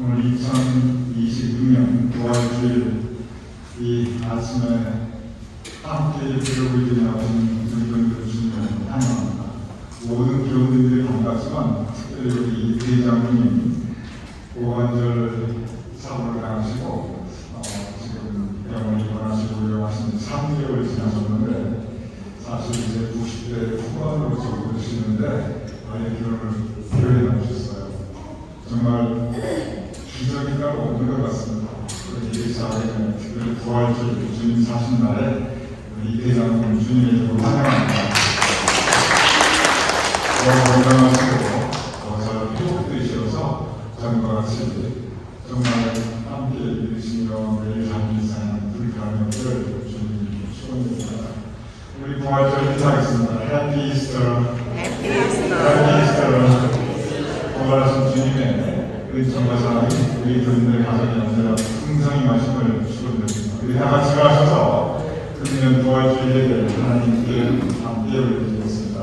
오늘 2026년 9월 9일 이 아침에 함께 기록을 나오신 우리 주님을 환영합니다. 모든 교우들이 반갑지만 특별히 우리 이대장님 고관절 사고를 당하시고 지금 병원에 입원하시고 하신 3개월 지나셨는데 사실 이제 90대 후반으로 접어드시는데 아예 교회에 나오셨어요. 정말 기적이 따로 없는 것 같습니다. 우리 사회는 특별히 부활절 주님 사신 날에 우리 이대장님 주님의 이름으로 환영합니다. 건강하시고 잘 회복되셔서 전과 같이 정말 함께 이르시며 매일 삶이 사는 불편한 것을 주님 축원드립니다. 우리 부활절 인사하겠습니다. 해피 이스터. 해피 이스터. 부활하신 주님의 은총과 사랑이 우리 교인들 가정에 언제나 풍성히 마심을 축원드립니다. 우리 다 같이 가셔서 금년 부활절 예배를 하나님께 함께 올려드리겠습니다.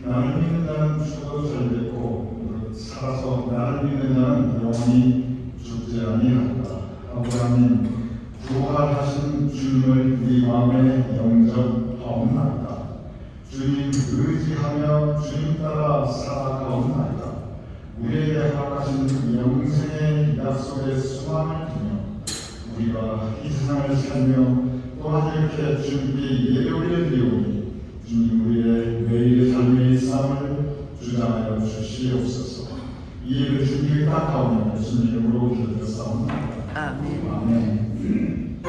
나를 믿는 자는 죽어도 살겠고 살아서 나를 믿는 자는 영원히 죽지 아니하리라. 아브라함님 부활하신 주님을 우리 마음에 영접하옵나이다. 주님 의지하며 주님 따라 살아가옵나이다. 우리에게 허락하신 영생의 약속의 소망을 두며 우리가 이 세상을 살며 또한 이렇게 주님께 예배 올려드리오니 주님 우리의 매일의 삶의 삶을 주장하여 주시옵소서. 이 예배 주님께 닦아오며 예수님 이름으로 기도드렸사옵나이다. 아멘. 아멘.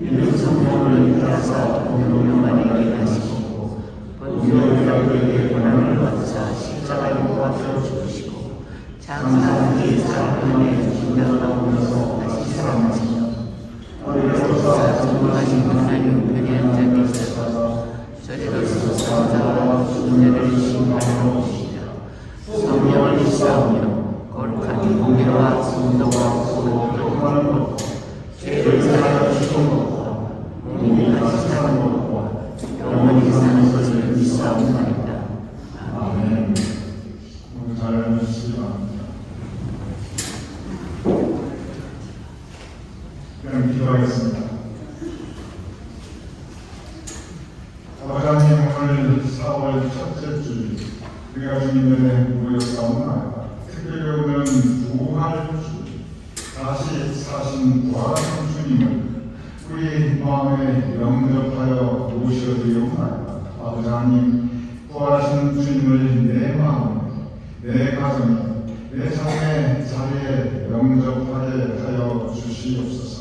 이는 성령을 따라서 동명령만이 하시고 본교 유다에게 고난을 받으사 십자가에 못 박혀 죽으시고 장사한 뒤 사흘 죽는 가운데서 다시 살아나시며 어리로서 전부하신 하나님 편에 앉아 계셔서 저리로서 사자와 죽은 자를 심판하러 오시리라. 성령을 입사하며 거룩한 공의와 순도와 소원을 하는 것과 죄를 사하여 주신 것과 몸이 다시 사는 것과 영원히 사는 것을 믿사옵나이다. 아멘. 오늘 잘 하시기 바랍니다. 그럼 기도하겠습니다. 하나님, 오늘 4월 첫째 주 우리가 주님의 모였사옵나이다. 특별히 오늘은 부활 주, 다시 사신 부활하신 주님을 우리 마음에 영접하여 모셔드리옵나이다. 아버지 하나님, 부활하신 주님을 내 마음에, 내 가정에, 내 삶의 자리에 영접하게 하여 주시옵소서.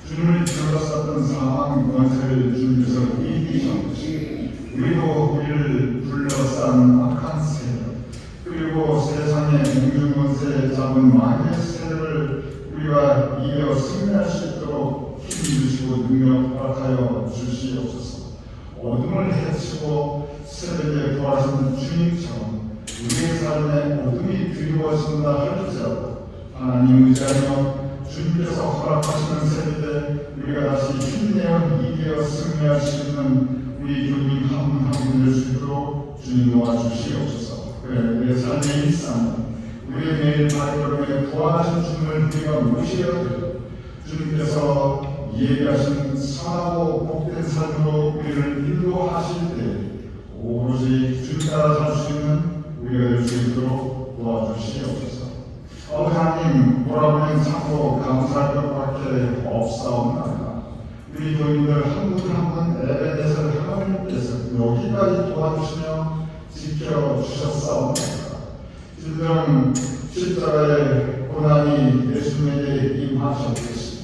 주님을 둘러쌌던 사망 권세를 주님께서 이기셨듯이 우리도 우리를 둘러싼 악한 세력, 그리고 세상의 공중권세 잡은 마귀의 세력을 우리가 이겨 승리할 수 있도록 힘주시고 능력 허락하여 주시옵소서. 어둠을 해치고 새벽에 부활하신 주님처럼 우리의 삶에 어둠이 드리워진다 할지라도 하나님 의지하며 주님께서 허락하시는 새벽에 우리가 다시 힘내어 이겨 승리할 수 있는 우리 교우님 한 분 한 분 될 수 있도록 주님 도와주시옵소서. 그래, 우리의 삶의 일상, 우리의 매일 발걸음에 부활하신 주님을 우리가 모시어드리고 주님께서 예비하신 선하고 복된 삶으로 우리를 인도하실 때 오로지 주님 따라 살 수 있는 우리가 될 수 있도록 도와주시옵소서. 하나님, 보라보니 참고 감사할 것밖에 없사옵나이다. 우리 교인들 한 분 한 분 에베네zer 하나님께서 여기까지 도와주시며 지켜주셨사옵나이다. 진정 십자가의 고난이 예수님에게 임하셨듯이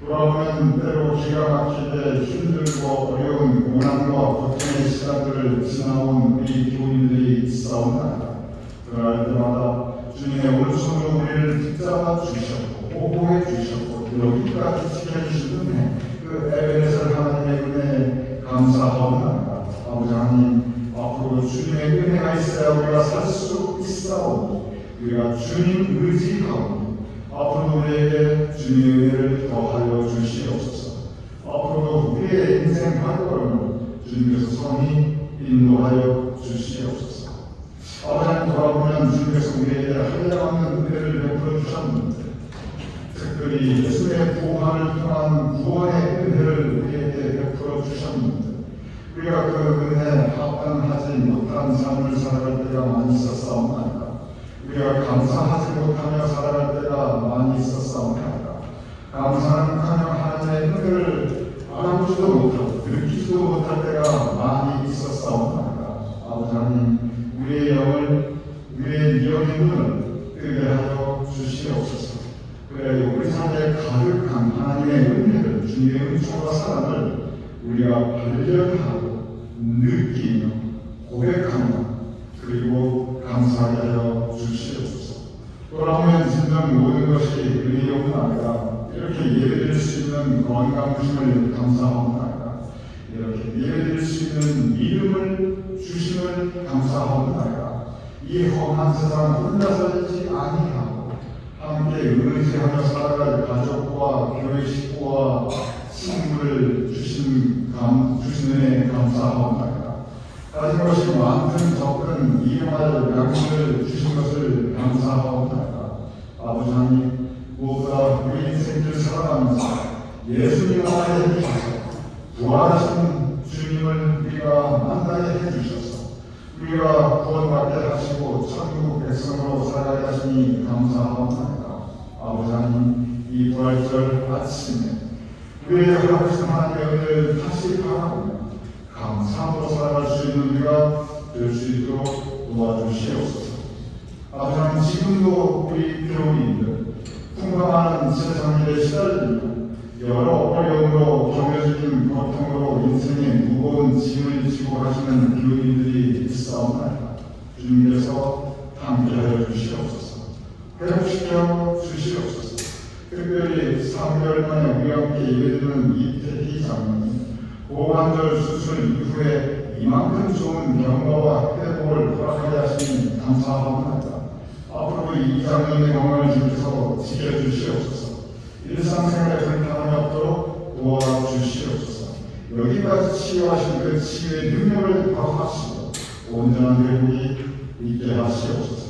돌아보면 때로 기가 막히게 힘들고 어려운 고난과 고통의 시간들을 지나온 우리 교인들이 있사옵나이다. 그럴 때마다 주님의 오른손으로 우리를 붙잡아 주셨고 보호해 주셨고 여기까지 지켜주시는 그 에베네zer 하나님의 은혜에 감사하옵나이다. 아버지 하나님, 앞으로 주님의 은혜가 있어야 우리가 살 수 있사오니 우리가 주님 의지하오니 앞으로 우리에게 주님의 은혜를 더하여 주시옵소서. 앞으로도 우리의 인생 발걸음을 주님께서 선히 인도하여 주시옵소서. 아버지, 돌아보면 주님께서 우리에게 한량없는 은혜를 베풀어 주셨는데 특별히 예수의 부활을 통한 구원의 은혜를 우리에게 베풀어 주셨는데 우리가 그 은혜에 합당하지 못한 삶을 살아갈 때가 많이 있었사옵나이다. 우리가 감사하지 못하며 살아갈 때가 많이 있었사옵나이다. 감사하며 하나님의 은혜를 알아보지도 못하고 느끼지도 못할 때가 많이 있었사옵나이다. 아버지 하나님, 우리의 영을, 우리의 영의 눈을 뜨게 하여 주시옵소서. 그래, 우리 삶에 가득한 하나님의 은혜를, 주님의 은총과 사랑을 우리가 발견하고 느끼며 고백하며 그리고 감사하게 하여 주시옵소서. 돌아오면 진정 모든 것이 은혜옵나이다. 이렇게 예배드릴 수 있는 건강주심을 감사하옵나이다. 이렇게 예배드릴 수 있는 믿음을 주심을 감사하옵나이다. 이 험한 세상 혼자서 살지 아니하고 함께 의지하며 살아갈 가족과 교회 식구와 친구를 주신 은혜에 감사하옵나이다. 가진 것이 많든 적든 이용할 양식을 주신 것을 감사하옵나이다. 아버지 하나님, 무엇보다 우리 인생을 살아가면서 예수님 하나에 해주셔서 부활하신 주님을 우리가 만나게 해주셔서 우리가 구원받게 하시고 천국 백성으로 살아가게 하시니 감사하옵나이다. 아버지 하나님, 이 부활절 아침에 우리의 하나님 하나님의 은혜를 다시 바라보며 감사함으로 살아갈 수 있는 우리가 될 수 있도록 도와주시옵소서. 아버지 하나님, 지금도 우리 교우님들 풍성한 세상 일에 시달리며 여러 어려움으로 육체적인 고통으로 인생의 무거운 짐을 지고 하시는 교인들이 있사옵나이다. 주님께서 함께하여 주시옵소서. 회복시켜 주시옵소서. 특별히 3개월 만에 우리 함께 예배드리는 이태희 장로님, 고관절 수술 이후에 이만큼 좋은 경과와 회복을 허락하여 하시니 감사합니다. 앞으로 이 장로님의 건강을 주셔서 지켜주시옵소서. 일상생활에 불편함이 없도록 도와주시옵소서. 여기까지 치유하신 그 치유의 능력을 더하시고 온전한 회복이 있게 하시옵소서.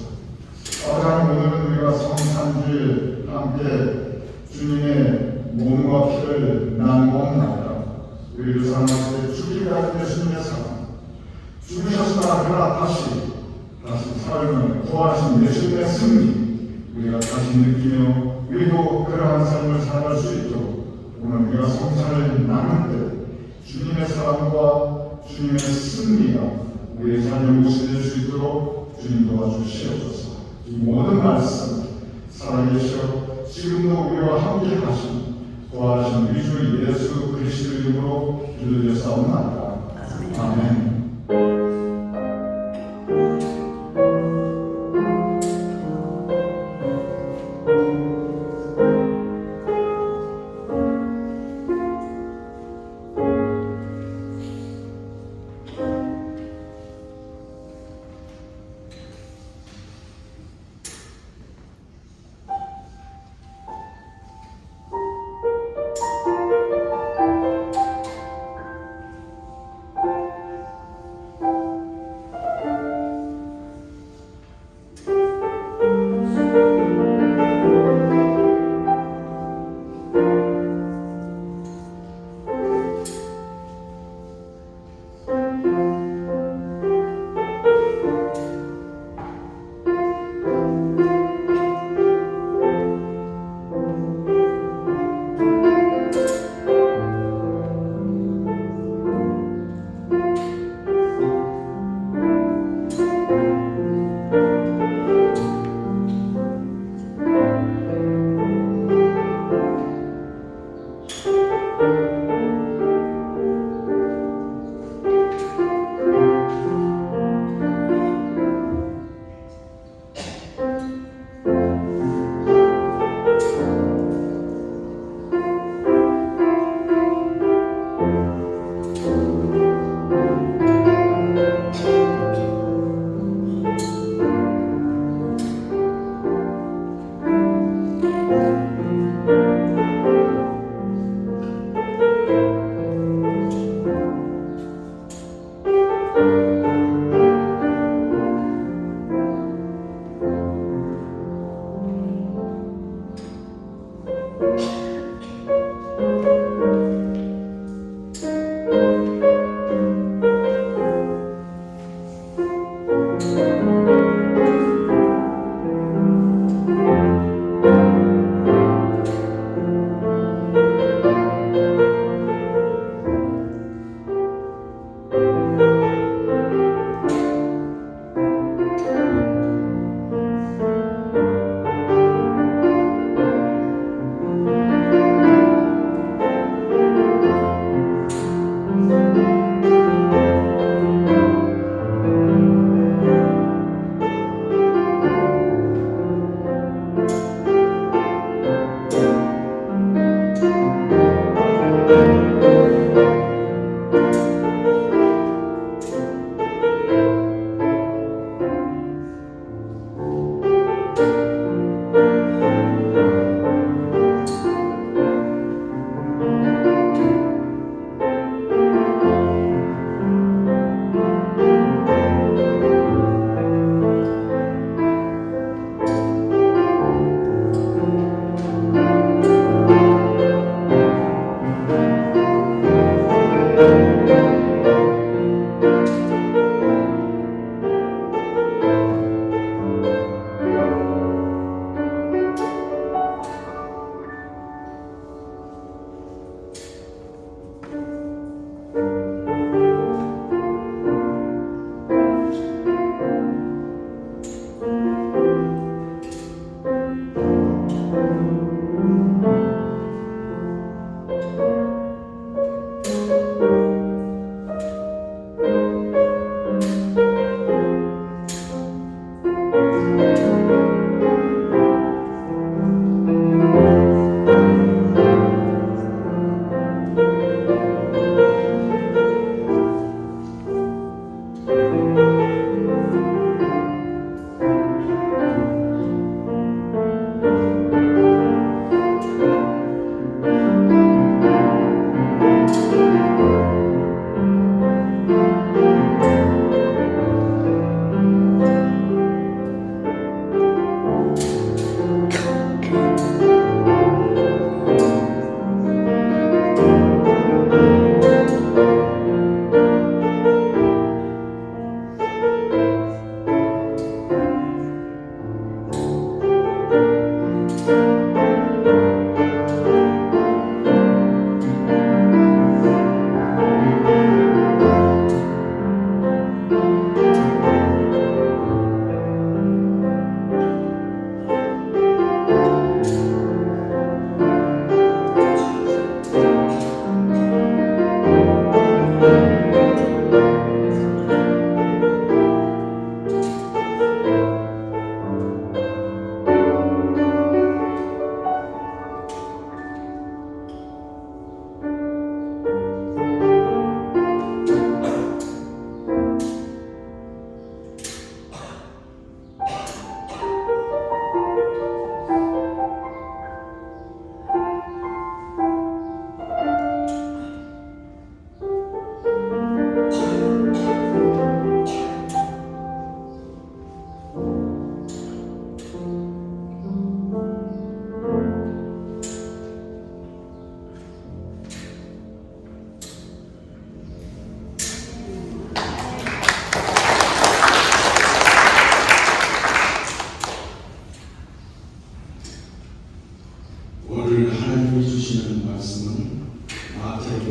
하나님, 오늘은 우리가 성탄주에 함께 주님의 몸과 피를 나누옵나이다. 우리를 사랑하시되 죽기까지 예수님의 사랑, 죽으셨으나 그러나 다시 삶을 구하신 예수님의 승리, 우리가 다시 느끼며 우리도 그러한 삶을 살아갈 수 있도록 오늘 우리가 성찬을 나눌 때 주님의 사랑과 주님의 승리가 우리의 삶의 모습이 될 수 있도록 주님 도와주시옵소서. 이 모든 말씀 살아계셔 지금도 우리와 함께 하신 부활하신 우리 주 예수 그리스도 이름으로 기도드렸사옵나이다. 아멘.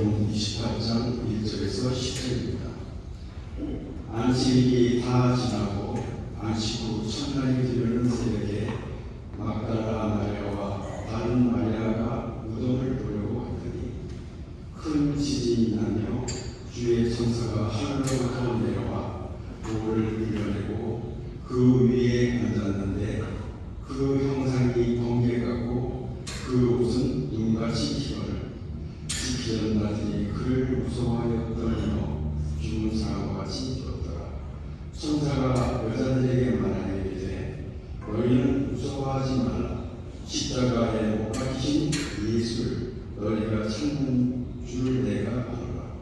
마태복음 28장 1절에서 10절입니다. 안식일이 다 지나고 안식 후 첫날이 되려는 새벽에 막달라 마리아와 다른 마리아가 무덤을 보려고 하더니 큰 지진이 나며 주의 천사가 하늘로부터 내려와 돌을 밀어내고 그 위에 앉았는데 그 형상이 번개 같고 그 옷은 눈같이 희어를 지키던 자들이 그를 무서워하였더니요 죽은 사람과 같이 되었더라. 천사가 여자들에게 말하기를 너희는 무서워하지 말라. 십자가에 못 박히신 예수를 너희가 찾는 줄 내가 알아.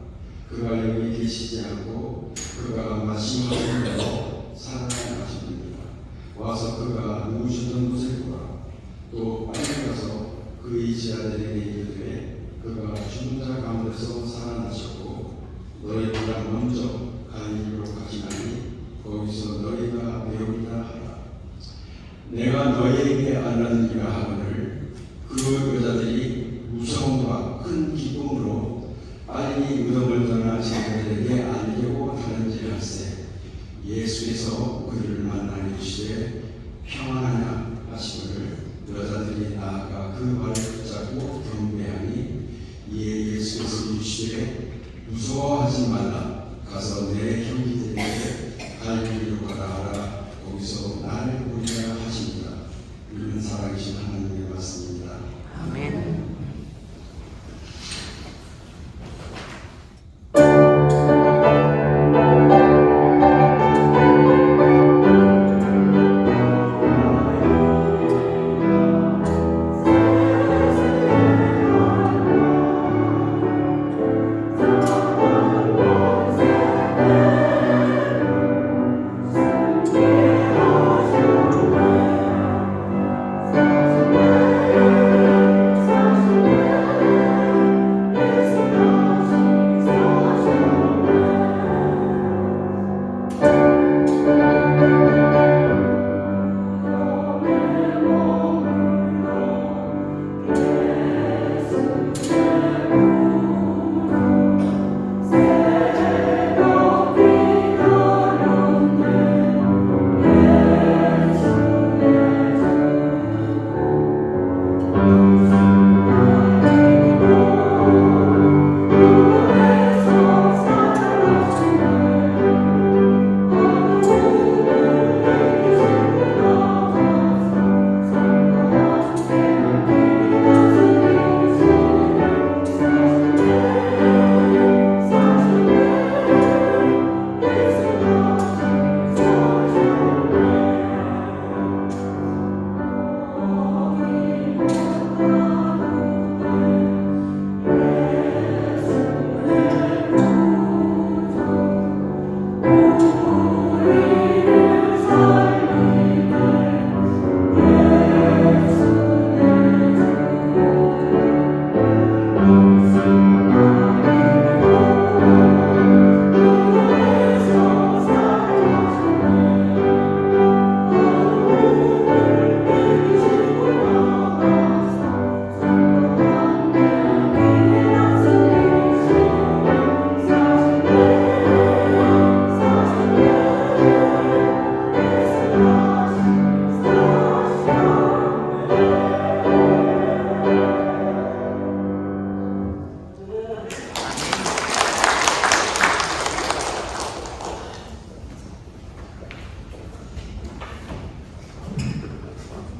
그가 여기 계시지 않고 그가 마지막으로 살아나십니다. 와서 그가 누우시던 곳에 보라. 또 빨리 가서 그의 제자들에게 이르되 그가 죽은 자 가운데서 살아나셨고 너희보다 먼저 갈릴리로 가시나니 거기서 너희가 배우리라 하라. 내가 너희에게 알았느니라 하거늘 그 여자들이 무서움과 큰 기쁨으로 빨리 무덤을 떠나 제자들에게 알리려고 하는지라세 예수께서 그들을 만나 이르시되 평안하냐 하시거늘 여자들이 나아가 그 발을 붙잡고 경배하니 이에 예수께서 이르시되 무서워하지 말라. 가서 내 형제들에게 갈릴리로 가라 하라. 거기서 나를 보리라 하십니다. 이는 살아계신 하나님의 말씀입니다. 아멘.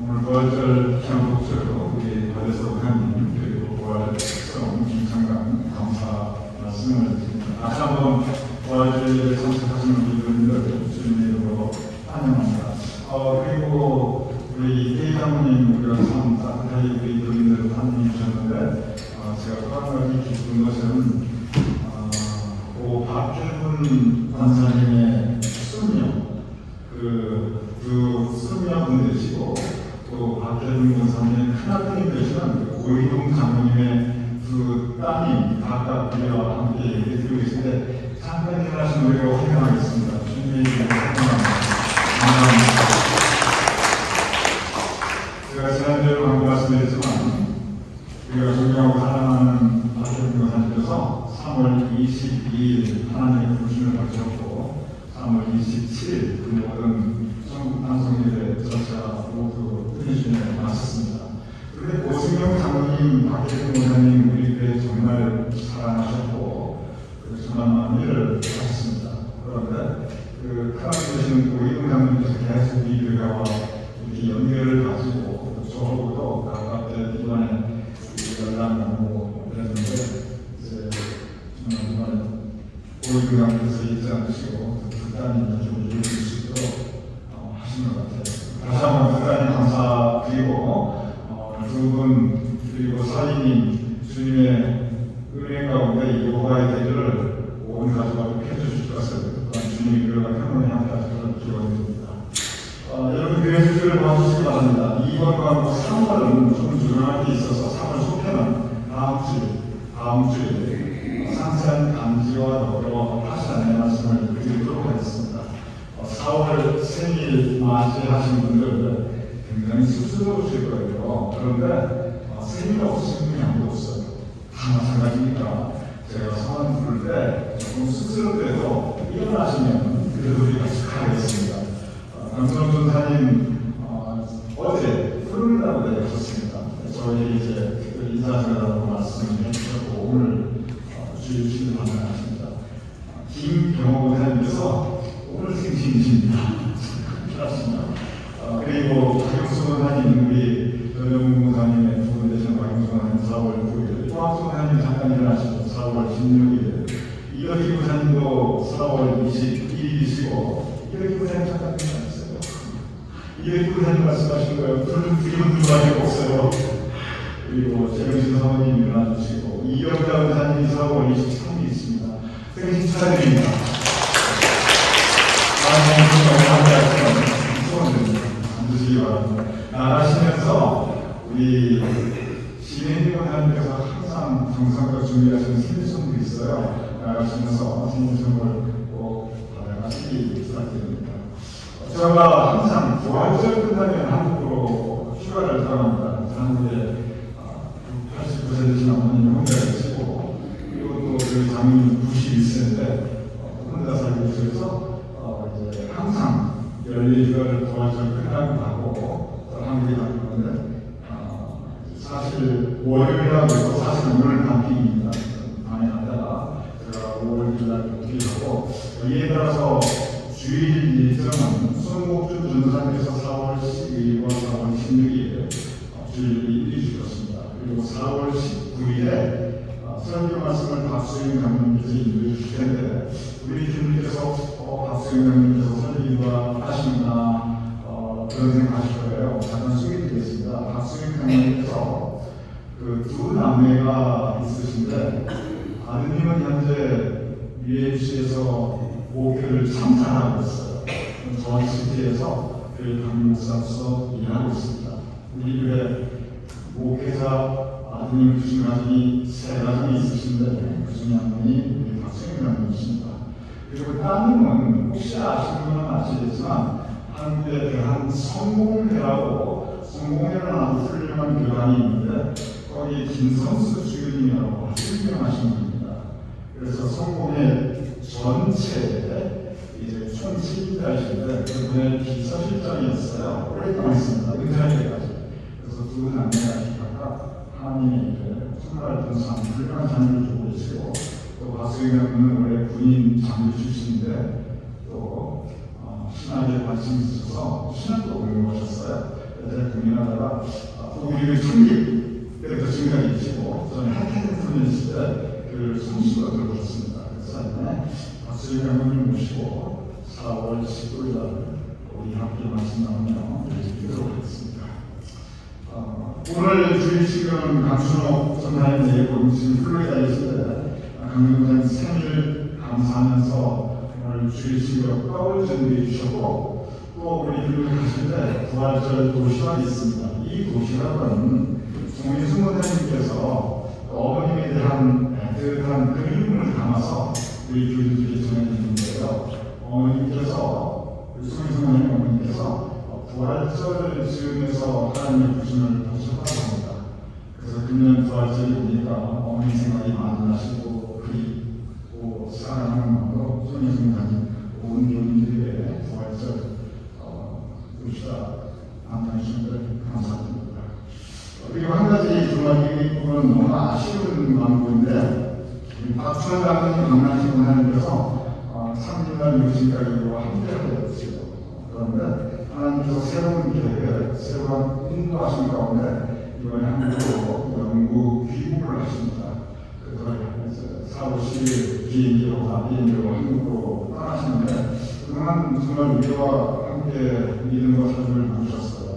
오늘 부활절 기념복적으로 우리 발에서 목사님 그리고 부활 특성 김창강 감사 말씀을 드립니다. 다시 한번 부활절에 참석하시는 분들 주님의 이름으로 환영합니다. 그리고 우리 회장님 우리가 참 따뜻하게 우리 교인들 환영해 주셨는데 제가 또 한 가지 기쁜 것은 고 박준훈 권사님의 수명 그 수명은 되시고 또 박준훈 권사님의 큰아들님 되시는 오희동 장로님의 그 따님 각각 우리와 함께 얘기해드리고 계신데 잠깐 일어나신 우리가 환영하겠습니다. 주님의 이름으로 감사합니다. 제가 지난주에도 한번 말씀드렸지만 우리가 존경하고 사랑하는 박준훈 권사님께서 3월 22일 하나님의 부르심을 받으셨고 3월 27일 그 모든 전국 방송일에 전차 모두 끝내주시며 마쳤습니다. 그런데 고승경 장로님, 박혜준 목사님 우리 교회 정말 사랑하셨고 정말 많은 일을 하셨습니다. 그런데 그 카나다에 계시는 고이동 장로님께서 계속 우리 교회와 이렇게 연결을 가지고 저하고도 가깝게 이번에 연락 나누고 그랬는데 이제 정말 고이동 장로님께서 잊지 않으시고 극단히 좀 이루어질 수 있도록 하신 것 같아요. 다시 한번 극단히 감사드리고 두 분 그리고 사인님 주님의 은혜 가운데 여호와의 대접을 온 가족과 펴주실 것을 또한 주님의 교회가 평온히 함께 하시기를 기원드립니다. 여러분 교회 주주를 도와주시기 바랍니다. 2번과 3번은 좀 중요한 게 있어서 3번 소편은 다음 주에 상세한 감지와 더불어 다시 안내 말씀을 드리도록 하겠습니다. 4월 생일 맞이하신 분들 굉장히 쑥스러우실 거예요. 그런데 생일 없으신 분이 아무도 없어요. 다 마찬가지니까 제가 성안 부를 때 조금 쑥스럽더라도 일어나시면 그래도 우리가 축하하겠습니다. 강선호 전사님 어제 풀린다고 내셨습니다. 저희 이제 특별히 인사드리라고 말씀을 해주셨고 오늘 주일신을 만나셨습니다. 김경호 전사님께서 오늘 생신이십니다. 그렇습니다. 그리고 박영수 전사님 우리 전영국 전사님의 두 분 되시는 박영수 전사님 4월 9일 조학수 전사님 잠깐 일어나시고 4월 16일 이덕희 부사님도 4월 21일이시고 이덕희 부사님 잠깐 일어나셨어요. 이덕희 부사님 말씀하신 거예요. 둘은 누가 없어요. 그리고 재명신 사모님 일어나주시고 이경자 부사님이 4월 23일 있습니다. 생신 축하드립니다. 앉으시기 바랍니다. 나가시면서 우리 진행위원 하나님께서 항상 정성껏 준비하시는 생일 선물이 있어요. 나가시면서 생일 선물 꼭 받아가시기 부탁드립니다. 제가 항상 부활절 끝나면 한국으로 휴가를 떠납니다. 한국에 80% 되신 어머님 혼자 계시고 그리고 또 저희 장모님 91세인데 혼자 살고 계셔서 이제 항상 열리휴가를 부활절 끝나고 가고 한국에 가는 건데 사실 월요일이라고 해서 사실 오늘 밤중입니다. 밤에 갔다가 제가 5월주날 복귀하고 이에 따라서 주일 일정은 손목준 전사님께서 4월 12일과 4월 16일 주일 1위 주셨습니다. 그리고 4월 19일에 설교 말씀을 박수영 장로님께서 인도해 주실 텐데 우리 주님께서 박수영 장로님께서 설교가 하시나 그런 생각하실 거예요. 잠깐 소개드리겠습니다. 박수영 장로님께서 그 두 남매가 있으신데 아드님은 현재 UMC에서 목회를 참 잘하고 있어요. 저희 시티에서 교회 강목사로서 일하고 있습니다. 우리 교회 목회자 아드님 두신 가정이 세 가정이 있으신데 그 중에 한 분이 우리 박수영 장로님이십니다. 그리고 따님은 혹시 아시는 분은 아시겠지만 한국의 대한 성공회라고 성공회라는 아주 훌륭한 교단이 있는데 거기 김선수 주교님이라고 아주 유명하신 분입니다. 그래서 성공회 전체에 이제 총 7인자이신데 그분의 비서실장이었어요. 오랫동안 있습니다. 은퇴할 때까지. 그래서 두 남매가 각각 하나님의 일에 정말 동상 훌륭한 자녀를 주고 계시고 또 박수영 분은 원래 군인 장교 출신인데 또 신학에 관심이 있어서 신학도 공부하셨어요. 그래서 공부하다가 또 우리 총리 때부터 지금까지 계시고 저는 하태경 있을 때 그 성수가 들어오셨습니다. 그래서 박수영 장로님 모시고 4월 19일 날 우리 함께 말씀 나누며 드리도록 하겠습니다. 오늘 주일식은 강순옥 전사님 내고 지금 플로리다에 있을 때 강동장 생일 감사하면서 오늘 주일식으로 떡을 준비해 주셨고 또 우리 교회 가실 때 부활절 도시락이 있습니다. 이 도시락은 송민수 목사님께서 어머님에 대한 애틋한 그리움을 담아서 우리 교주들이 전해주는데요. 어머님께서 송민수 목사님 어머님께서 부활절을 지으면서 하나님의 부심을 보셨다고 합니다. 그래서 금년 부활절이 오니까 어머니 생각이 많이 나시고 그게 박수원 장로님 강남시 권사님께서 3일날 유진가기와 함께하였어요. 그런데 하나님께서 새로운 계획에 새로운 인도하신 가운데 이번에 한국으로 영구 귀국을 하십니다. 그래서 4월 10일 비행기로 한국으로 떠나시는데 그동안 정말 우리와 함께 믿음과 삶을 나누셨어요.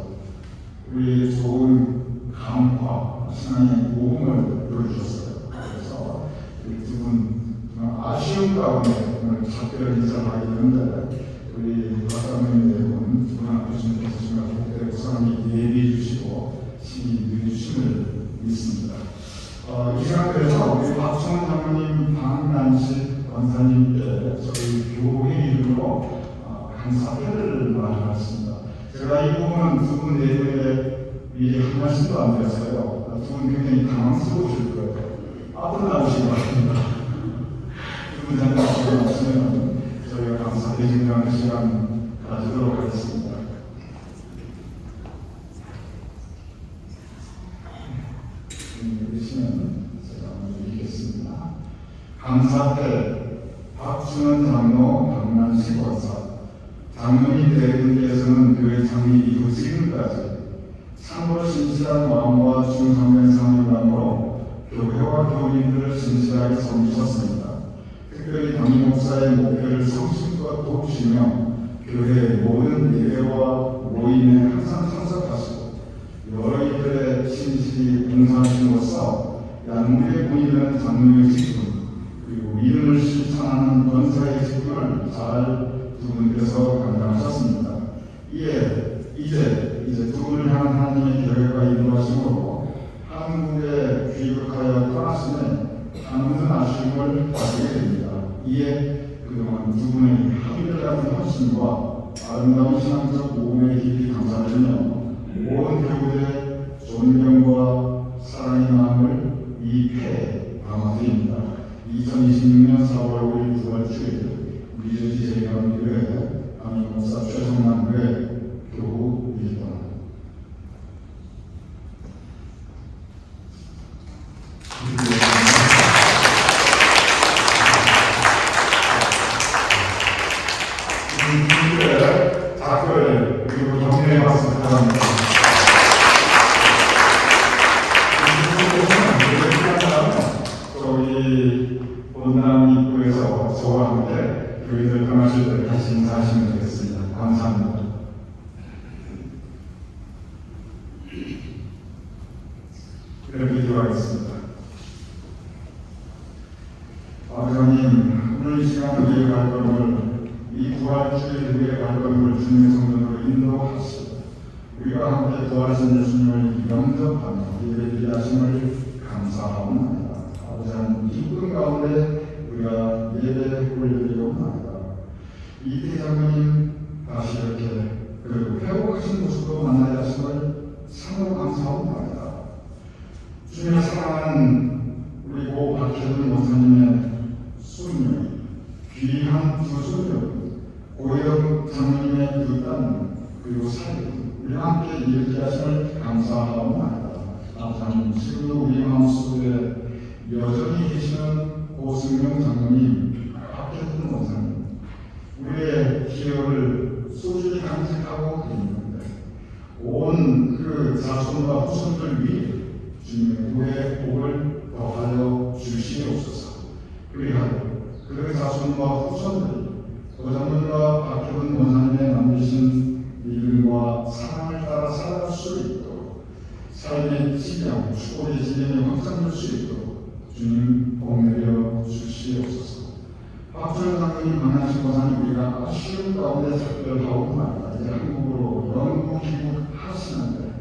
우리 좋은 감화, 신앙의 모험을 보여주셨어요. 그래서 두 분 아쉬운 가운데 오늘 작별 인사를 하게 되는데 우리 박사님의 내분 두 분 앞에 주님께서 정말 복되고 사랑이 예비해 주시고 신이 누려 주심을 믿습니다. 이 상태에서 우리 박수원 장로님 박난식 권사님께 저희 교회 이름으로 감사회를 마련했습니다. 제가 이 부분은 두 분 내부에 미리 한 말씀도 안 드렸어요. 두 분 굉장히 당황스러우실 거예요. 앞으로 나오시기 바랍니다. 두 분 잠깐 나오시면 저희가 감사회 증명하는 시간 가지도록 하겠습니다. 계시면 제가 먼저 읽겠습니다. 감사회 박수원 장로 박난식 권사 장로님 대분께서는 교회 창립 이후 지금까지 참으로 신실한 마음과 충성된 사명감으로 교회와 교인들을 신실하게 섬기셨습니다. 특별히 담임 목사의 목표를 성실껏 도우시며 교회의 모든 예배와 모임에 항상 참석하시고 여러 일들에 신실히 봉사하심으로써 양국의 본인은 장로의 직분 그리고 믿음을 실천하는 권사의 직분을 잘 두 분께서 감당하셨습니다. 이제 두 분을 향한 하나님의 계획과 인도하심으로 한국에 귀국하여 떠나시면 많은 아쉬움을 가지게 됩니다. 이에 그동안 두 분의 합의를 같은 헌신과 아름다운 신앙적 모험에 깊이 감사드리며 온 교우들의 존경과 사랑의 마음을 이 회에 담아드립니다. 2026년 4월 5일 9월 7일 미주지 제일감교회 담임 목사 최성만 교회 교우 1번 답글 그리고 정리해 봤습니다. 저희 본당 입구에서 저와 함께 교인들 떠나실 때 다시 인사하시면 되겠습니다. 감사합니다. 이렇게 기도하겠습니다. 하나님, 오늘 이 시간 우리의 발걸음을 이 부활주의 우리의 발걸음을 주님의 성전으로 인도하시고 우리가 함께 부활하신 예수님을 영접하며 예배드리 하심을 감사합니다. 아버지 하나님, 기쁨 가운데 우리가 예배 올려드리옵나이다. 이태 장로님 다시 이렇게 그 회복하신 모습으로 만나야 하심을 참으로 감사합니다. 주님을 사랑하는 우리 고 박혜준 목사님의 손녀, 귀한 두 손녀, 고혜영 장로님의 두 딸, 그리고 사위, 우리 함께 이렇게 하심을 감사합니다. 아버지 지금도 우리 마음속에 여전히 계시는 고승명 장로님, 박혜준 목사님, 우리의 기억을 소중히 간직하고 있는데 온 그 자손과 후손들 위해 주님의 후에 복을 더하여 주시옵소서. 그리하여 그 자손과 후손들이 고장군과 박혜준 권사님의 남기신 믿음과 사랑을 따라 살아갈 수 있도록 삶의 지경, 축복의 지경이 확장될 수 있도록 주님 복 내려 주시옵소서. 박수원 장로님 만나신 권사님 우리가 아쉬운 가운데 작별하옵나이다. 이제 한국으로 영구 귀국하시는데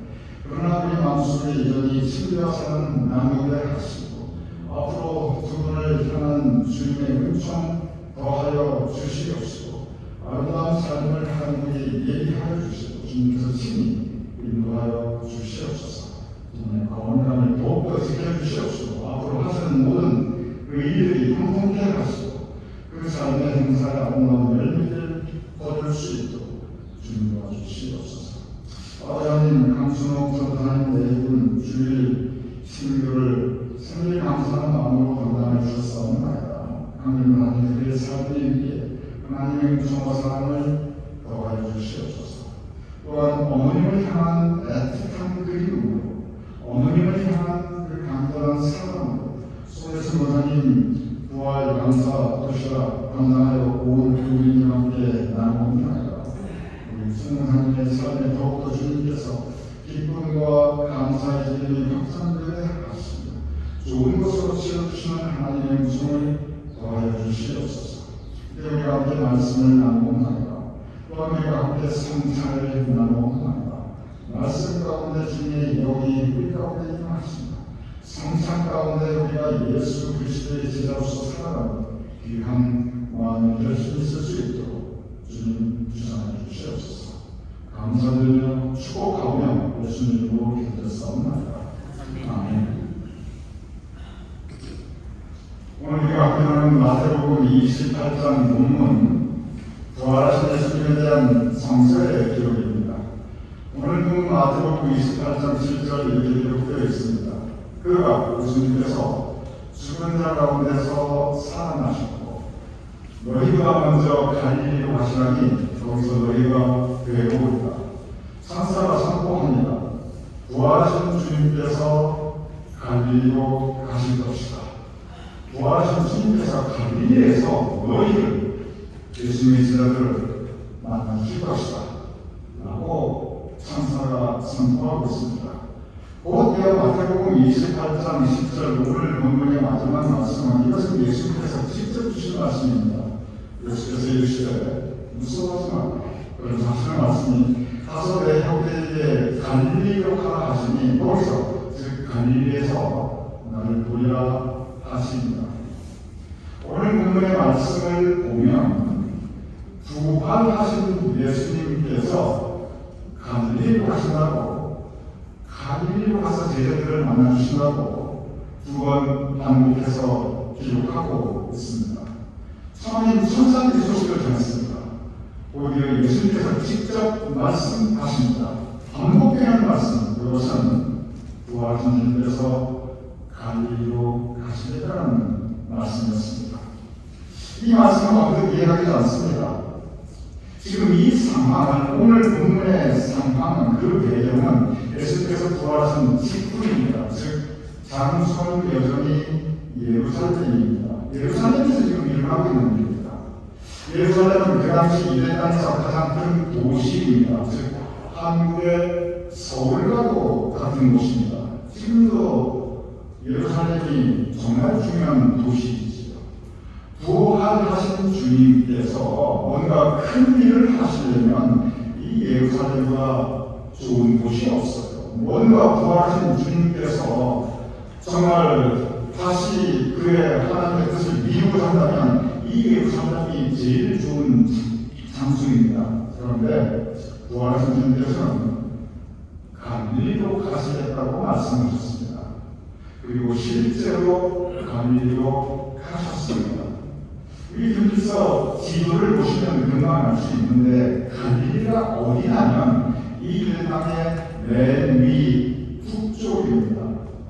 그러나 우리 마음속에 여전히 친구와 사는 나누게 하시고 앞으로 두 분을 향한 주님의 은총 더하여 주시옵시고 아름다운 삶을 한국에 예비하여 주시고 주님께서 친히 인도하여 주시옵소서. 주님의 건강을 더욱더 지켜주시옵시고 앞으로 하시는 모든 그 일들이 형통케 하시고 그 삶의 행사에 아름다운 열매를 거둘 수 있도록 주님 도와주시옵소서. 하나님 강순옥 전사님 내분 주일 신교를 생일 감사하는 마음으로 감당해 주셨사옵나이다. 하나님 그의 삶을 위해 하나님의 무서운 사랑을 더하여 주시옵소서. 또한 어머님을 향한 애틋한 그리움으로 어머님을 향한 그 간절한 사랑으로 소에서 모사님 부활 감사 도시락 감사하여 온 교인과 함께 나누옵나이다. 우리 성모사님의 삶에 더욱더 주님께서 기쁨과 감사의 기름이 확산되게 하시며 좋은 것으로 채워주시는 하나님의 무성을 더하여 주시옵소서. 이제 우리가 함께 말씀을 나누옵나이다. 또한 우리가 함께 성찬을 나누옵나이다. 말씀 가운데 주님의 영이 우리 가운데 임하십니다. 성찬 가운데 우리가 예수 그리스도의 제자로서 살아가는 귀한 마음을 될 수 있을 수 있도록 주님 주장해 주시옵소서. 감사드리며 축복하며 예수님 이름으로 기도했사옵나이다. 아멘. 오늘 우리가 함께 나누는 마태복음 28장 본문 부활하신 예수님에 대한 성서의 기록입니다. 오늘 본 마태복음 28장 7절 이렇게 기록되어 있습니다. 그가 예수님께서 죽은 자 가운데서 살아나셨고 너희가 먼저 갈릴리로 가시라니 거기서 너희가 배우리라. 천사가 선포합니다. 부활하신 주님께서 갈릴리로 가실 것이다. 부활하신 주님께서 갈릴리에서 너희를 예수님의 제자들을 만나실 것이다 라고 천사가 선포하고 있습니다. 곧 이어 마태복음 28장 10절 오늘 본문의 마지막 말씀은 이것은 예수님께서 직접 주신 말씀입니다. 예수께서 이르시되 무서워하지 말라. 그런 하시는 말씀이 가서 내 형제에게 갈릴리로 가라 하시니 거기서 즉 갈릴리에서 나를 보리라 하십니다. 오늘 본문의 말씀을 보면 부활하신 예수님께서 갈릴리로 가신다고 갈릴리로 가서 제자들을 만나주신다고 두 번 반복해서 기록하고 있습니다. 처음엔 천사들이 소식을 전했습니다. 오히려 예수님께서 직접 말씀하십니다. 반복되는 말씀, 그것은 부활하신 주님께서 갈릴리로 가시겠다는 말씀이었습니다. 이 말씀은 언뜻 이해하지 않습니다. 지금 이 상황은 오늘 본문의 상황은 그 배경은 예수께서 부활하신 직후입니다. 즉 장소는 여전히 예루살렘입니다. 예루살렘에서 지금 일어나고 있는 일입니다. 예루살렘은 그 당시 이대 땅에서 가장 큰 도시입니다. 즉 한국의 서울과도 같은 곳입니다. 지금도 예루살렘이 정말 중요한 도시이지요. 부활하신 주님께서 뭔가 큰 일을 하시려면 이 예루살렘과 좋은 곳이 없어요. 뭔가 부활하신 주님께서 정말 다시 그의 하나님의 뜻을 이루고자 한다면 이 예루살렘이 제일 좋은 장소입니다. 그런데 부활하신 주님께서는 갈릴리로 가시겠다고 말씀하셨습니다. 그리고 실제로 갈릴리로 가셨습니다. 우리 교주서 지도를 보시면 금방 알 수 있는데 갈릴리가 어디냐면 이 일당의 맨 위 북쪽입니다.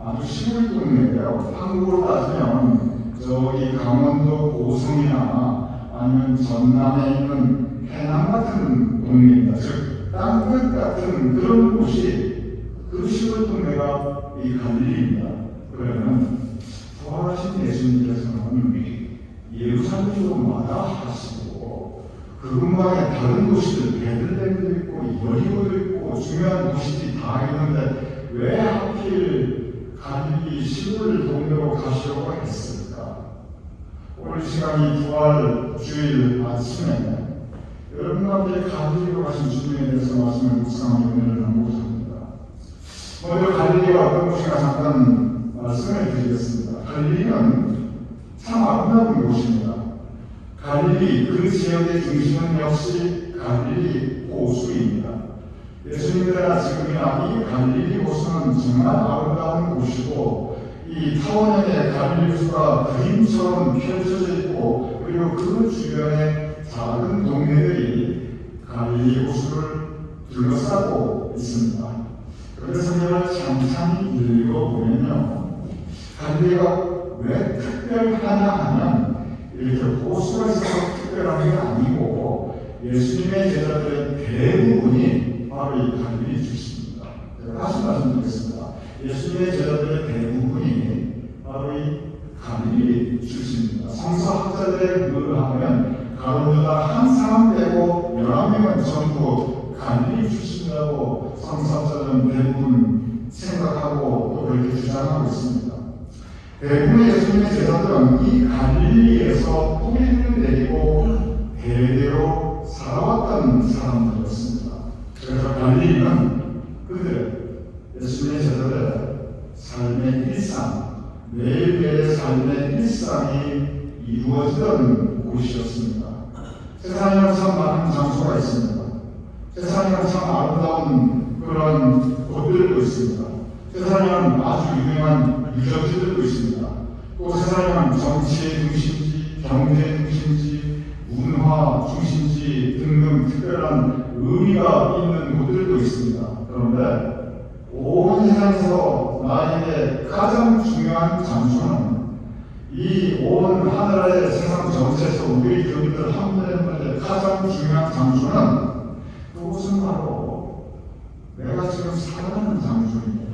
아주 시골 동네예요. 한국으로 따지면 저기 강원도 고성이나 아니면 전남에 있는 해남 같은 동네입니다. 즉 땅끝 같은 그런 곳이 그 시골 동네가 이 갈릴리입니다. 그러면 부활하신 예수님께서는 예루살렘으로 마다하시고 그 근방에 다른 도시들 베들레헴도 있고 여리고도 있고 중요한 도시들이 다 있는데 왜 하필 갈릴리 시골 동네로 가시려고 했을까? 오늘 시간이 부활 주일 아침에 여러분과 함께 갈릴리로 가신 주님에 대해서 말씀을 묵상하며 은혜를 나누고자 합니다. 먼저 갈릴리가 어떤 곳인가 잠깐 말씀을 드리겠습니다. 갈릴리는 참 아름다운 곳입니다. 갈릴리 그 지역의 중심은 역시 갈릴리 호수입니다. 예수님께나 지금이나 이 갈릴리 호수는 정말 아름다운 곳이고 이 타원형의 갈릴리 호수가 그림처럼 펼쳐져 있고 그리고 그 주변에 작은 동네들이 갈릴리 호수를 둘러싸고 있습니다. 그래서 이걸 찬찬히 읽어보면요, 갈릴리가 왜 특별하냐 하면 예수님의 제자들의 대부분이 바로 이 갈릴리 출신입니다. 제가 다시 말씀드리겠습니다. 예수님의 제자들의 대부분이 바로 이 갈릴리 출신입니다. 성서학자들의 구분을 하면 가룟 유다 한 사람 빼고 11명은 전부 갈릴리 출신이라고 성서학자들은 대부분 생각하고 또 그렇게 주장하고 있습니다. 대부분의 예수님의 제자들은 이 갈릴리에서 뿌리를 내리고 대대로 살아왔던 사람들이었습니다. 그래서 갈릴리는 그들 예수님의 제자들의 삶의 일상, 매일매일의 삶의 일상이 이루어지던 곳이었습니다. 세상에는 참 많은 장소가 있습니다. 세상에는 참 아름다운 그런 곳들도 있습니다. 세상에는 아주 유명한 유적지들도 있습니다. 또 세상에는 정치의 중심지, 경제 중심지, 문화 중심지 등등 특별한 의미가 있는 곳들도 있습니다. 그런데 온 세상에서 나에게 가장 중요한 장소는 이 온 하늘의 세상 전체에서 우리 교인들 한 분의 가장 중요한 장소는 그것은 바로 내가 지금 살아가는 장소입니다.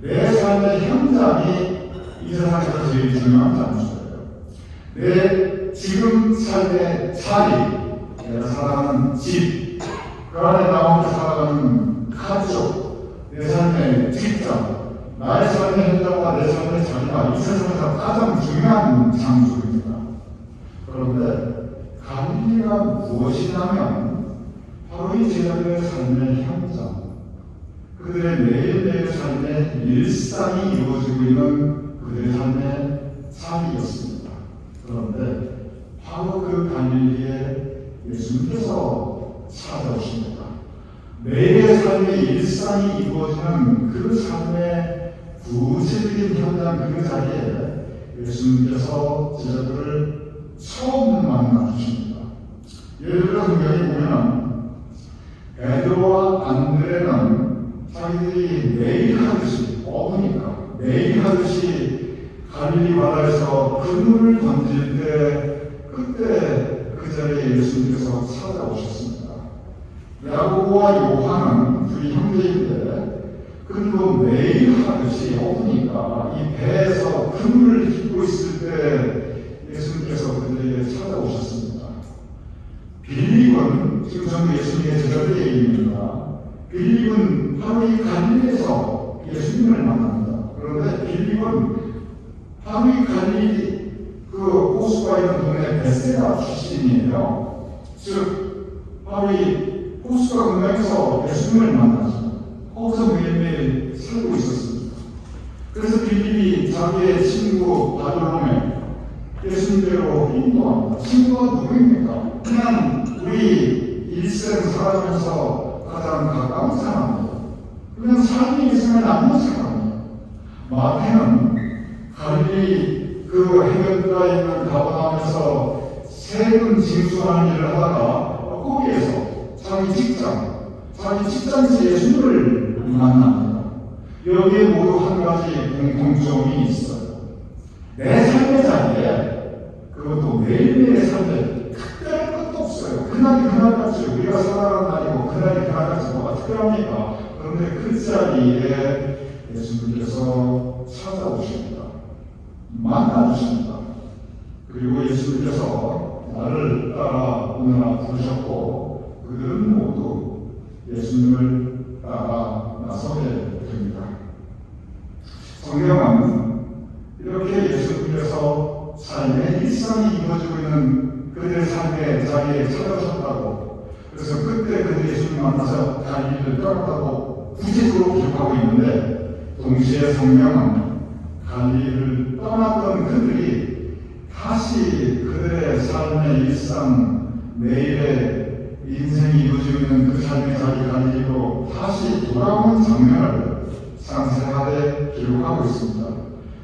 내 삶의 현장이 이 세상에서 제일 중요한 장소예요. 내 지금 삶의 자리, 내가 살아가는 집, 그 안에 나 혼자 살아가는 가족, 내 삶의 직장, 나의 삶의 현장과 내 삶의 자리가 이 세상에서 가장 중요한 장소입니다. 그런데 갈릴리가 무엇이냐면 바로 이 제자들의 삶의 현장, 그들의 매일매일 삶의 일상이 이루어지고 있는 그들의 삶의 자리였습니다. 그런데 바로 그 갈릴리에 예수님께서 찾아오십니다. 매일의 삶의 일상이 이루어지는 그 삶의 구체적인 현장 그 자리에 예수님께서 제자들을 처음 만나 주십니다. 예를 들어 성경에 보면 베드로와 안드레는 자기들이 매일 하듯이 어부니까 매일 하듯이 갈릴리 바다에서 그물을 던질 때 그때 그 자리에 예수님께서 찾아오셨습니다. 야고보와 요한은 둘이 형제인데 그들도 매일 하듯이 어부니까 이 배에서 그물을 짚고 있을 때 예수님께서 그들에게 찾아오셨습니다. 빌립은 지금 전부 예수님의 제자들입니다. 빌립은 바로 이 갈릴리에서 예수님을 만납니다. 그런데 빌립은 바로 이 갈릴리 그 호수가 있는 동네 베세다 출신이에요. 즉 바로 이 호수가 근방에서 예수님을 만나죠. 거기서 매일매일 살고 있었습니다. 그래서 빌립이 자기의 친구 바돌로메 예수님께로 인도합니다. 친구가 누구입니까? 그냥 우리 일생 살아가면서 가장 가까운 사람이에요. 그냥 삶이 있으면 아무 사람이에요. 마태는 갈릴리 그 해변가에 있는 가버나움에서 세금 징수하는 일을 하다가 거기에서 자기 직장에서 예수님을 만납니다. 여기에 모두 한 가지 공통점이 있어요. 내 삶의 자리에 그것도 매일매일의 삶에 특별한 것도 없어요. 그날같이 우리가 살아가는 날이고 그날같이 뭐가 특별합니까? 그런데 그 자리에 예수님께서 찾아오십니다. 만나주십니다. 그리고 예수님께서 나를 따라 오너라 부르셨고 그들은 모두 예수님을 따라 나서게 됩니다. 성경은 이렇게 예수님께서 삶의 일상이 이루어지고 있는 그들의 삶의 자리에 찾아오셨다고, 그래서 그때 그들이 예수님 만나서 갈릴리를 떠났다고 구체적으로 기록하고 있는데, 동시에 성경은 갈릴리를 떠났던 그들이 다시 그들의 삶의 일상, 매일의 인생이 이루어지고 있는 그 삶의 자리 갈릴리로 다시 돌아오는 장면을 상세하게 기록하고 있습니다.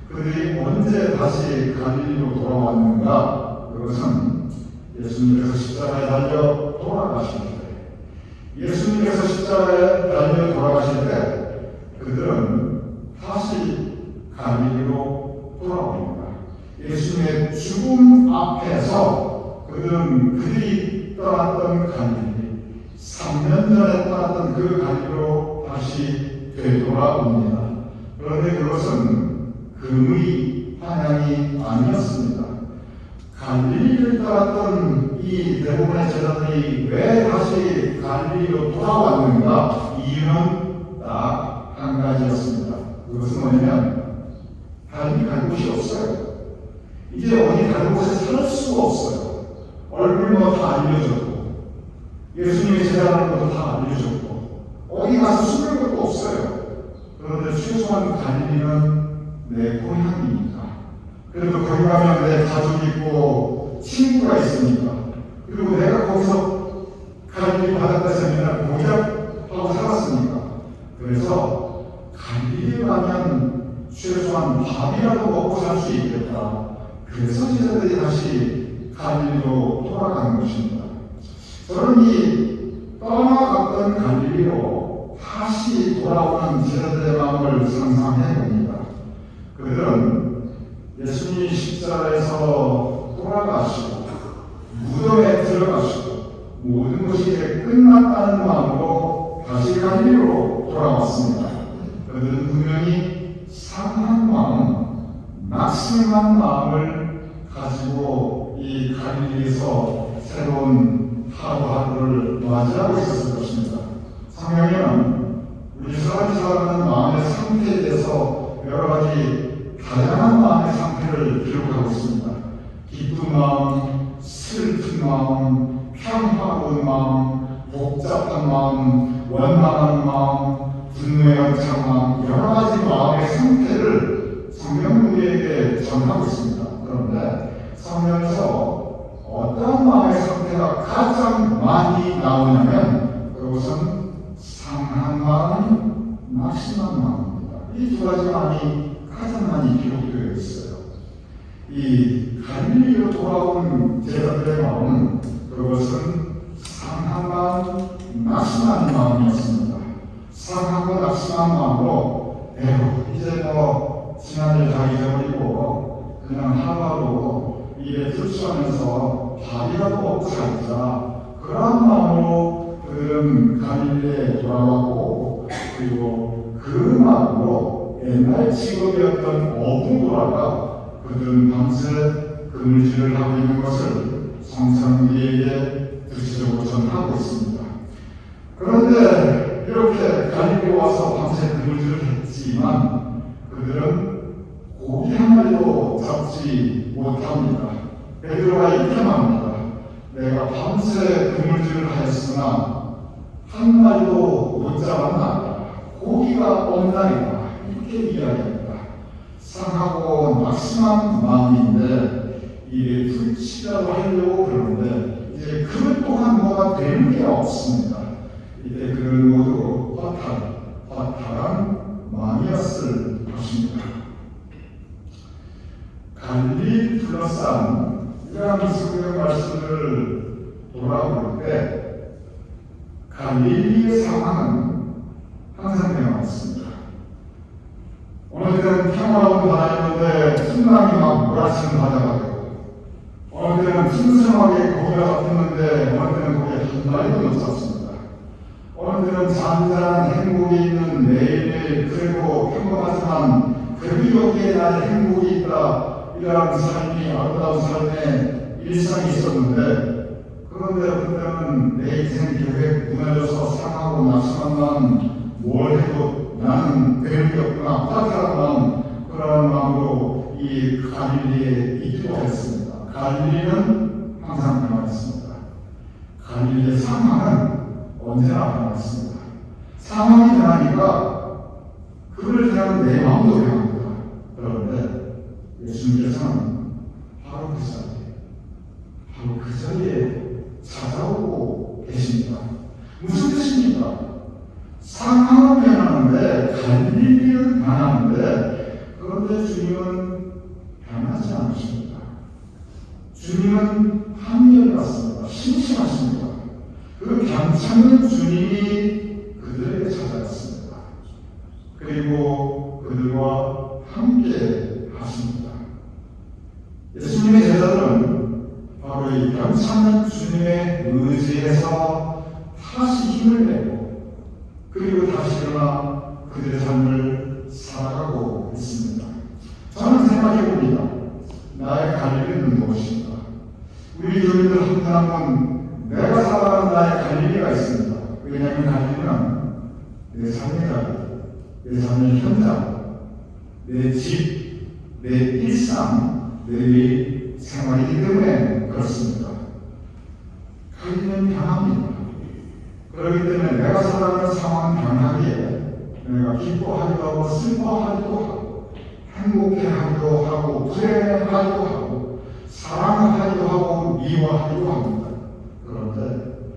그들이 언제 다시 갈릴리로 돌아왔는가? 그것은 예수님께서 십자가에 달려 돌아가실 때, 예수님께서 십자가에 달려 돌아가실 때 그들은 다시 갈릴리로 돌아옵니다. 예수님의 죽음 앞에서 그들이 떠났던 갈릴리, 3년 전에 떠났던 그 갈릴리로 다시 되돌아옵니다. 그런데 그것은 금의 환영이 아니었습니다. 갈릴리를 떠났던 이 대부분의 제자들이 왜 다시 갈릴리로 돌아왔는가? 이유는 딱 한 가지였습니다. 그것은 뭐냐면 갈릴리 갈 곳이 없어요. 이제 어디 다른 곳에 살 수가 없어요. 얼굴 뭐 다 알려줬고 예수님의 제자라는 것도 다 알려줬고 어디 가서 숨을 것도 없어요. 그런데 최소한 갈릴리는 내 고향이니까, 그래도 거기 가면 내 가족이 있고 친구가 있으니까, 그리고 내가 거기서 갈릴리 바닷가에서 맨날 고기하고 살았으니까, 그래서 갈릴리 가면 최소한 밥이라도 먹고 살 수 있겠다. 그래서 제자들이 다시 갈릴리로 돌아가는 것입니다. 저는 이 떠나갔던 갈릴리로 다시 돌아오는 제자들의 마음을 상상해 봅니다. 그들은 예수님이 십자가에서 돌아가시고 무덤에 들어가시고 모든 것이 이제 끝났다는 마음으로 다시 갈릴리로 돌아왔습니다. 그들은 분명히 상한 마음, 낙심한 마음을 가지고 이 갈릴리에서 새로운 하루하루를 맞이하고 있었을 것입니다. 성경에는 우리 사람이 살아가는 마음의 상태에 대해서 여러 가지 다양한 마음의 상태를 기록하고 있습니다. 기쁜 마음, 슬픈 마음, 평화로운 마음, 복잡한 마음, 원망하는 마음, 분노에 얹힌 마음, 여러 가지 마음의 상태를 성경은 우리에게 전하고 있습니다. 그런데 성경에서 어떤 마음의 상태가 가장 많이 나오냐면 그것은 상한 마음, 낙심한 마음입니다. 이 두 가지 마음이 가장 많이 기록되어 있어요. 이 갈릴리로 돌아온 제자들의 마음은 그것은 상한 마음, 낙심한 마음이었습니다. 상하고 낙심한 마음으로 이제 뭐 지난일 다 잊어버리고 그냥 하루하루 입에 풀칠하면서 밥이라도 먹고 살자, 그러한 마음으로 그들은 갈릴리에 돌아왔고, 그리고 그 마음으로 옛날 직업이었던 어부돌아가 그들은 밤새 그물질을 하고 있는 것을 성찬우리에게 구체적으로 전하고 있습니다. 그런데 이렇게 갈릴리에 와서 밤새 그물질을 했지만 그들은 고기 한 마리도 잡지 못합니다. 베드로가 이렇게 말합니다. 내가 밤새 그물질을 하였으나 한 마리도 못 잡았나? 고기가 없나이다. 이렇게 이야기합니다. 상하고 낙심한 마음인데 이게 풀치라고 하려고 그러는데 이제 그 또한 뭐가 되는 게 없습니다. 이때 그는 모두 허탈한 마음이었을 것입니다. 갈릴리 둘러싼 이러한 성경 말씀을 돌아볼 때 갈릴리의 상황은 항상 변화했습니다. 어느 때는 평화로운 바다였는데 풍랑이 막 몰아치는 바다가 되고, 어느 때는 풍성하게 고기가 잡혔는데 어느 때는 고기 한 마리도 못 잡습니다. 어느 때는 잔잔한 행복이 있는 매일매일 그리고 평범하지만 그래도 여기에 나의 행복이 있다, 이러한 삶이 아름다운 삶의 일상이 있었는데, 그런데 어떤 때는 내 인생 계획 무너져서 상하고 낙심한 마음, 뭘 해도 나는 되는 게 없구나, 허탈한 마음, 그런 마음으로 이 갈릴리에 있기도 했습니다. 갈릴리는 항상 변화했습니다. 갈릴리의 상황은 언제나 변화했습니다. 상황이 변하니까 그를 대한 내 마음도 변합니다. 그런데 예수님께서는 바로 그 자리에 찾아오고 계십니다. 무슨 뜻입니까? 상황은 변하는데 갈릴리는 변하는데, 그런데 주님은 변하지 않으십니다. 주님은 한결 같습니다. 심심하십니다. 그 괜찮은 주님이 그들에게 찾아왔습니다. 그리고 그들과 함께 하십니다. 예수님의 제자들은 바로 우리 변찮는 주님의 의지에서 다시 힘을 내고 그리고 다시 일어나 그들의 삶을 살아가고 있습니다. 저는 생각해봅니다. 나의 갈 길은 무엇인가? 우리 교인들 한 분 한 분 내가 살아가는 나의 갈 길이 있습니다. 왜냐하면 갈 길은 내 삶의 자리, 내 삶의 현장, 내 집, 내 일상, 내 생활이기 때문에 그렇습니다. 갈 길은 변합니다. 그렇기 때문에 내가 살아가는 상황은 변하기에 내가 기뻐하기도 하고 슬퍼하기도 하고 행복해하기도 하고 불행하기도 하고 사랑하기도 하고 미워하기도 합니다. 그런데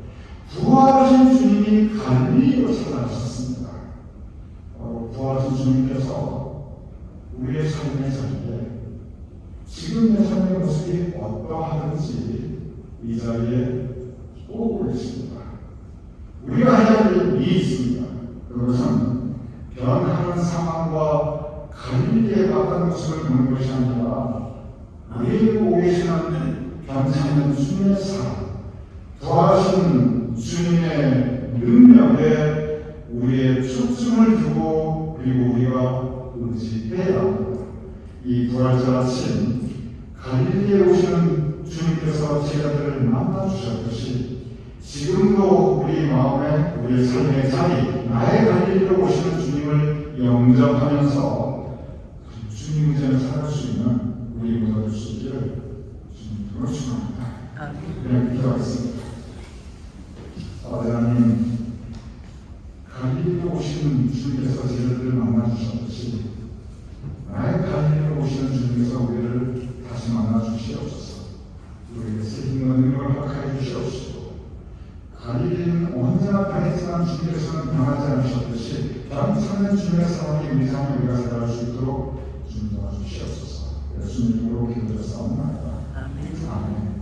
부활하신 주님이 갈릴리로 찾아가셨습니다. 부활하신 주님께서 우리의 삶의 자리에 지금 내 삶의 모습이 어떠하든지 이 자리에 오고 계십니다. 우리가 해야 할 일이 있습니다. 그것은 변하는 상황과 갈릴리에 가까운 모습을 보는 것이 아니라 우리 보고 계시는 변찮는 주님의 사랑, 부활하신 주님의 능력에 우리의 초점을 두고 그리고 우리가 의지해야 합니다. 이 부활절하신 갈릴리에 오시는 주님께서 제자들을 만나주셨듯이 지금도 우리 마음에 우리의 삶의 자리, 나의 갈릴리로 오시는 주님을 영접하면서 주님 의전을 살아갈 수 있는 우리 모두 될 수 있기를 주님으로 축원합니다. 그냥 기도하겠습니다. 하나님, 갈릴리로 오시는 주님께서 제자들을 만나주셨듯이 나의 갈릴리로 오시는 주님께서 우리를 다시 만나주시옵소서. 우리에게 책임과 능력을 허락하여 주시옵시고 갈릴리는 언제나 변했지만 주님께서는 변하지 않으셨듯이 변찮는 주님의 사랑이 우리 삶에 우리가 살아갈 수 있도록 주님 도와주시옵소서. 예수님 이름으로 기도드렸사옵나이다. 아멘.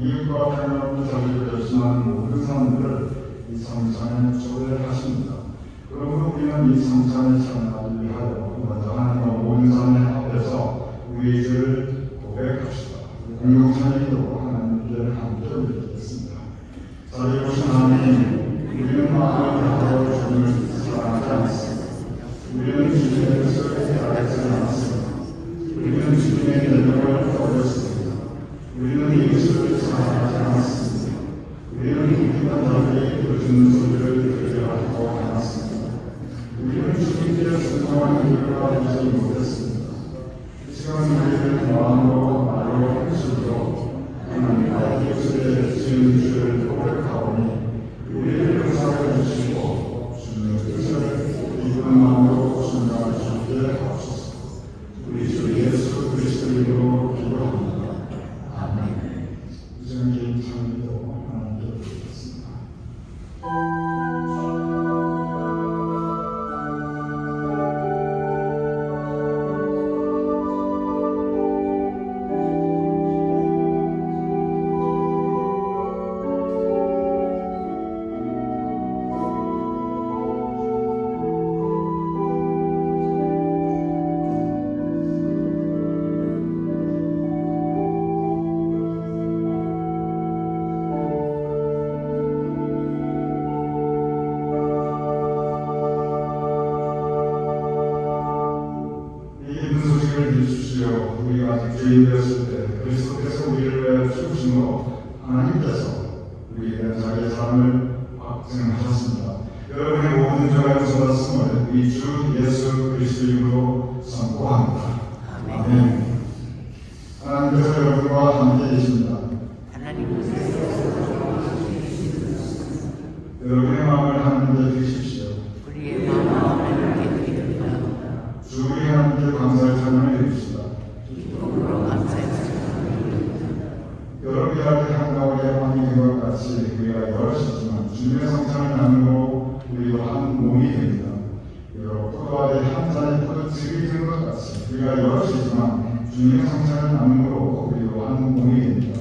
이웃과 평화를 자주 결심하는 모든 사람들을 이 성찬에 초대하십니다. 그러므로 우리는 이 성찬을 참여하기 위하여 먼저 하나님과 모든 사람의 앞에서 우리의 죄를 고백합시다. 공동체의 기도로 하나님께 함께 올리겠습니다. 자리에 오신 하나님, 우리는 마음을 다하여 주님을 사랑하지 않습니다. 우리는 주님의 뜻을 알지 않습니다. 우리는 주님의 명령을 어겼습니다. 우리는 이웃을 사랑하지 않았습니다. 우리는 우리가 너에게 들어주는 소리를 들으려 하고 않았습니다. 우리는 주님께 순종하는 일을 하지 못했습니다. 이 시간 우리를 마음으로 말로 행실로 하나님과 이웃에게 지은 죄를 고백하오니 우리를 용서해 주시고 주님의 뜻을 기쁜 마음으로 순종할 수 있게 하옵소서. 우리 주 예수 그리스도 이름으로 기도합니다. 아멘. 이전 개인 참여도 하나님께 드리겠습니다. 우리가 아직 죄인 되었을 때 그리스도께서 우리를 위해 죽으심으로 하나님께서 우리에게 자기의 삶을 확증하셨습니다. 여러분의 모든 죄가 용서받았음을 우리 주 예수 그리스도 이름으로 선포합니다. 아멘. 하나님께서 여러분과 함께 계십니다. 여러분의 마음을 하나님께 드리십시오. 우리의 마음을 하나님께 드립니다. 주 우리 하나님께 감사의 찬양을 드립시다. 기쁨으로 감사의 여러분이 할 때 한가운데 밤이 된 것 같이 우리가 여럿이지만 주님의 성찬을 나누고 우리도 한 몸이 됩니다. 여러 포도알이 한 잔의 포도즙이 된 것 같이 우리가 여럿이지만 주님의 성찬을 나누므로 우리도 한 몸이 됩니다.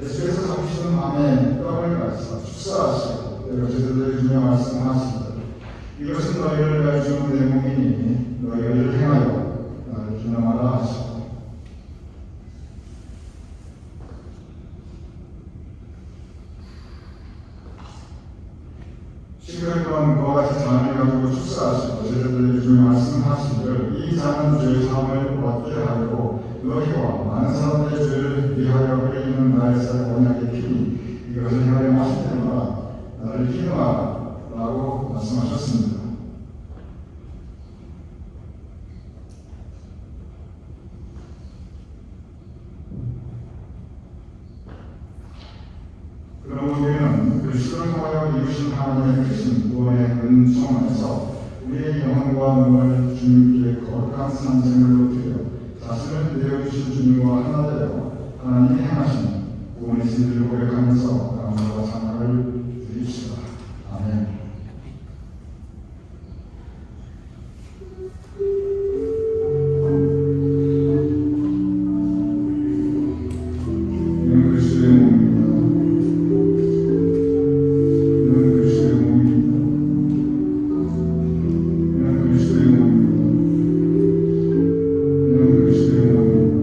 예수께서 잡히시는 밤에 떡을 가지사 축사하시고 제자들에게 주며 말씀하시되 이것은 너희를 위하여 주는 내 몸이니 너희를 행하여 나를 기념하라 하시고 십일 동안 그와 같이 잔을 가지고 축사하시고 제자들에게 주며 말씀하시기를 이 잔은 죄의 사함을 얻게 하려고 너희와 많은 사람들의 죄를 위하여 흘리는 나의 새 언약의 피니 이것을 행하여 마실 때마다 나를 기념하라 라고 말씀하셨습니다. 그럼 우리는 그리스도를 통하여 이루신 하나님의 크신 구원의 은총 안에서 우리의 영혼과 몸을 주님께 거룩한 산증물로 드려 자신을 내어주신 주님과 하나 되어 하나님이 행하신 구원의 진리를 고백하면서 감사와 찬양을 드립시다. 아멘. 이는 그리스도의 몸입니다. 이는 그리스도의 몸입니다. 이는 그리스도의 몸입니다. 이는 그리스도의 몸입니다.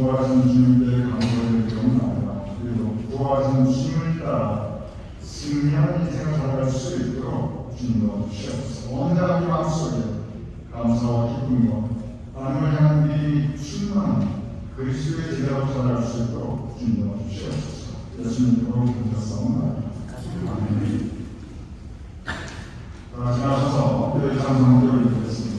부활하신 주님께 감사를 드립니다. 그리고 부활하신 주님을 따라 승리한 인생을 살아갈 수 있도록 주님 도와주시옵소서. 언제나 우리 마음속에 감사와 기쁨과 하나님을 향한 믿음이 충만한 그리스도의 제자로 살아갈 수 있도록 주님 도와주시옵소서. 예수님 이름으로 기도드렸사옵나이다. 아멘. 지나셔서 교회 찬송을 드리겠습니다.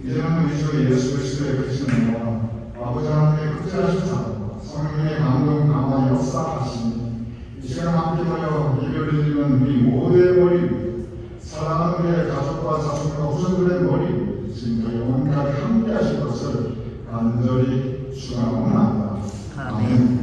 이제는 우리 주 예수 그리스도의 크신 은혜와 아버지 하나님의 극진하신 사랑과 성령의 감동 강화 역사하시니 이 시간 함께하여 예배를 드리는 우리 모두의 머리 위에 사랑하는 우리의 가족과 자손과 후손들의 머리 위에 지금부터 영원까지 함께하실 것을 간절히 축원합니다. 아멘.